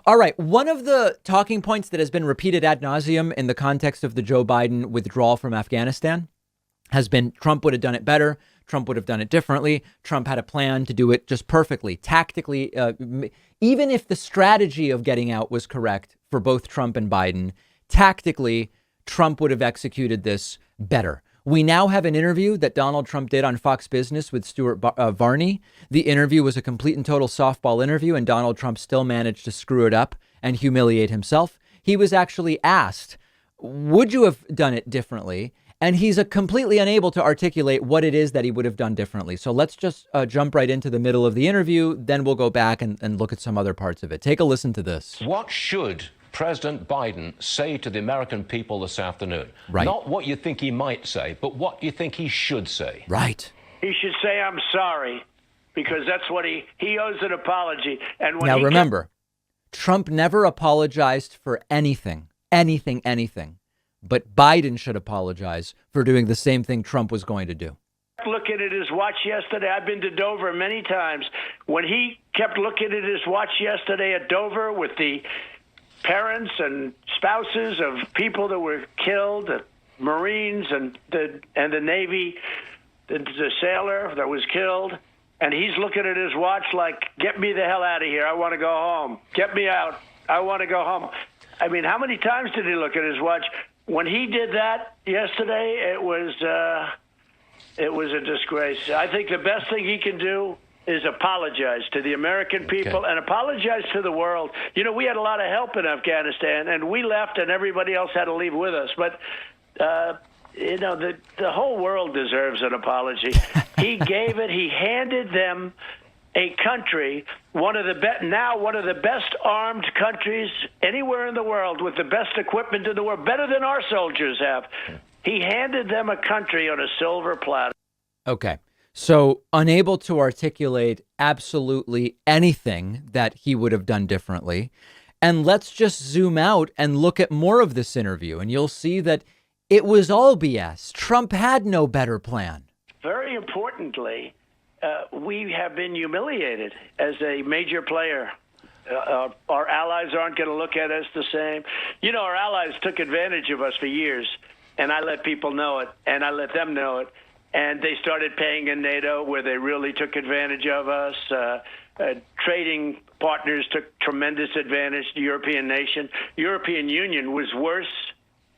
All right. One of the talking points that has been repeated ad nauseum in the context of the Joe Biden withdrawal from Afghanistan has been Trump would have done it better. Trump would have done it differently. Trump had a plan to do it just perfectly, tactically. Even if the strategy of getting out was correct for both Trump and Biden, tactically, Trump would have executed this better. We now have an interview that Donald Trump did on Fox Business with Stuart Varney. The interview was a complete and total softball interview, and Donald Trump still managed to screw it up and humiliate himself. He was actually asked, would you have done it differently? And he's completely unable to articulate what it is that he would have done differently. So let's just jump right into the middle of the interview. Then we'll go back and look at some other parts of it. Take a listen to this. What should President Biden say to the American people this afternoon? Right. Not what you think he might say, but what you think he should say. Right. He should say, I'm sorry, because that's what he owes an apology. And when now, remember, Trump never apologized for anything. But Biden should apologize for doing the same thing Trump was going to do. Looking at his watch yesterday, I've been to Dover many times. When he kept looking at his watch yesterday at Dover with the parents and spouses of people that were killed, the Marines and the Navy, the sailor that was killed, and he's looking at his watch like, get me the hell out of here. I want to go home. Get me out. I want to go home. I mean, how many times did he look at his watch? When he did that yesterday, it was a disgrace. I think the best thing he can do is apologize to the American people and apologize to the world. You know, we had a lot of help in Afghanistan, and we left, and everybody else had to leave with us. But, the whole world deserves an apology. He gave it. He handed them a country, one of the best armed countries anywhere in the world, with the best equipment in the world, better than our soldiers have. He handed them a country on a silver platter. Okay. So unable to articulate absolutely anything that he would have done differently. And let's just zoom out and look at more of this interview, and you'll see that it was all BS. Trump had no better plan. Very importantly, we have been humiliated as a major player. Our allies aren't going to look at us the same. You know, our allies took advantage of us for years, and I let people know it, and I let them know it. And they started paying in NATO, where they really took advantage of us. Trading partners took tremendous advantage. The European Union was worse.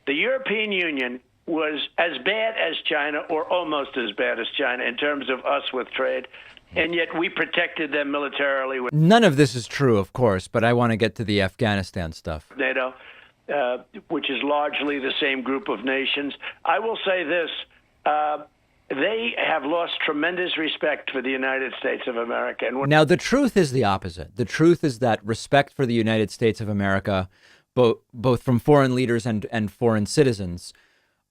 The European Union was as bad as China, or almost as bad as China, in terms of us with trade. And yet we protected them militarily. None of this is true, of course, but I want to get to the Afghanistan stuff. NATO, which is largely the same group of nations. I will say this. They have lost tremendous respect for the United States of America. And now, the truth is the opposite. The truth is that respect for the United States of America, both from foreign leaders and foreign citizens,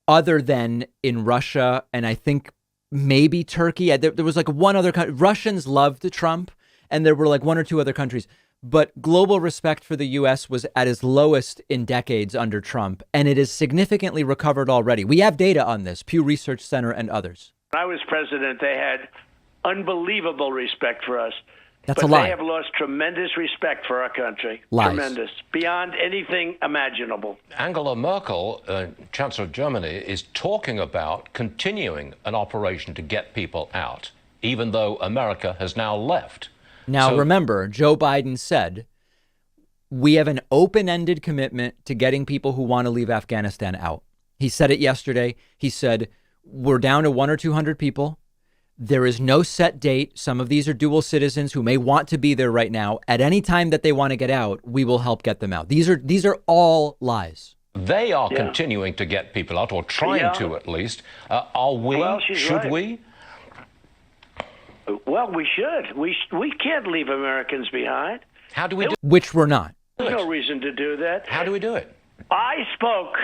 other than in Russia and I think maybe Turkey. There was like one other country. Russians loved Trump, and there were like one or two other countries. But global respect for the U.S. was at its lowest in decades under Trump, and it has significantly recovered already. We have data on this, Pew Research Center and others. When I was president, they had unbelievable respect for us. That's but a lie. They have lost tremendous respect for our country. Lies. Tremendous. Beyond anything imaginable. Angela Merkel, Chancellor of Germany, is talking about continuing an operation to get people out, even though America has now left. Now, remember, Joe Biden said, we have an open-ended commitment to getting people who want to leave Afghanistan out. He said it yesterday. He said, we're down to 100 or 200 people. There is no set date. Some of these are dual citizens who may want to be there right now. At any time that they want to get out, we will help get them out. These are all lies. They are continuing to get people out, or trying to at least. Are we? Well, should right. we? Well, we should. We can't leave Americans behind. How do we do it? Which we're not. There's no reason to do that. How do we do it? I spoke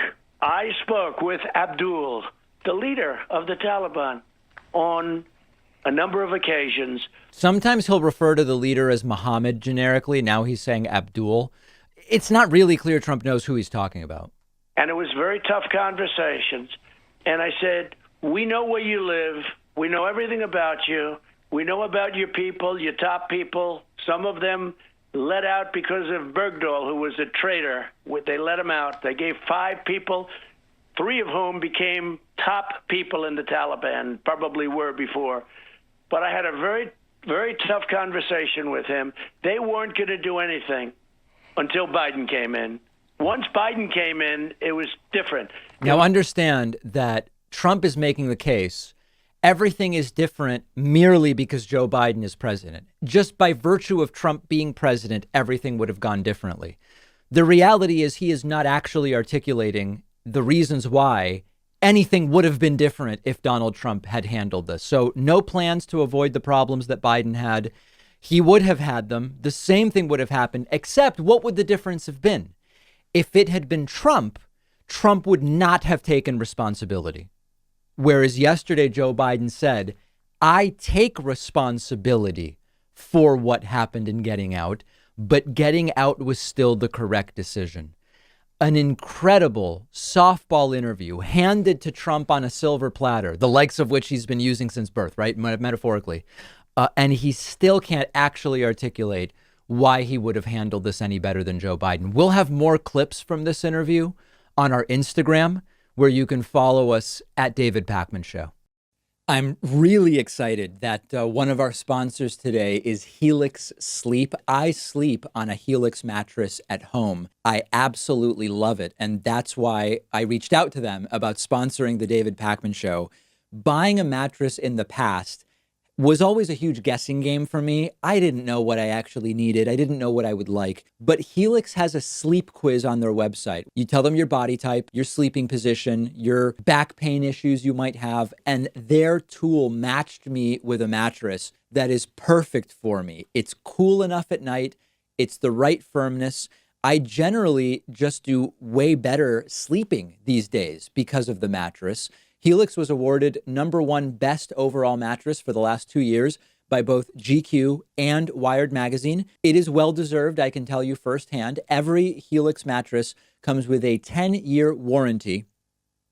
with Abdul, the leader of the Taliban, on a number of occasions. Sometimes he'll refer to the leader as Muhammad generically. Now he's saying Abdul. It's not really clear Trump knows who he's talking about. And it was very tough conversations. And I said, we know where you live. We know everything about you. We know about your people, your top people. Some of them let out because of Bergdahl, who was a traitor. They let him out. They gave 5 people, 3 of whom became top people in the Taliban, probably were before. But I had a very, very tough conversation with him. They weren't going to do anything until Biden came in. Once Biden came in, it was different. Now understand that Trump is making the case everything is different merely because Joe Biden is president. Just by virtue of Trump being president, everything would have gone differently. The reality is he is not actually articulating the reasons why anything would have been different if Donald Trump had handled this. So no plans to avoid the problems that Biden had. He would have had them. The same thing would have happened, except what would the difference have been? If it had been Trump, Trump would not have taken responsibility. Whereas yesterday, Joe Biden said, I take responsibility for what happened in getting out, but getting out was still the correct decision. An incredible softball interview handed to Trump on a silver platter, the likes of which he's been using since birth, right? Metaphorically. And he still can't actually articulate why he would have handled this any better than Joe Biden. We'll have more clips from this interview on our Instagram, where you can follow us at David Pakman Show. I'm really excited that one of our sponsors today is Helix Sleep. I sleep on a Helix mattress at home. I absolutely love it. And that's why I reached out to them about sponsoring the David Pakman Show. Buying a mattress in the past was always a huge guessing game for me. I didn't know what I actually needed. I didn't know what I would like. But Helix has a sleep quiz on their website. You tell them your body type, your sleeping position, your back pain issues you might have, and their tool matched me with a mattress that is perfect for me. It's cool enough at night. It's the right firmness. I generally just do way better sleeping these days because of the mattress. Helix was awarded #1 best overall mattress for the last 2 years by both GQ and Wired Magazine. It is well-deserved, I can tell you firsthand. Every Helix mattress comes with a 10-year warranty.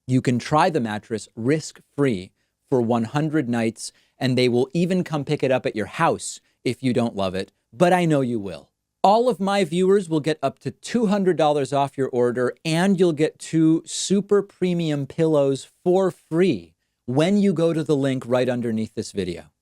You can try the mattress risk-free for 100 nights, and they will even come pick it up at your house if you don't love it, but I know you will. All of my viewers will get up to $200 off your order, and you'll get 2 super premium pillows for free when you go to the link right underneath this video.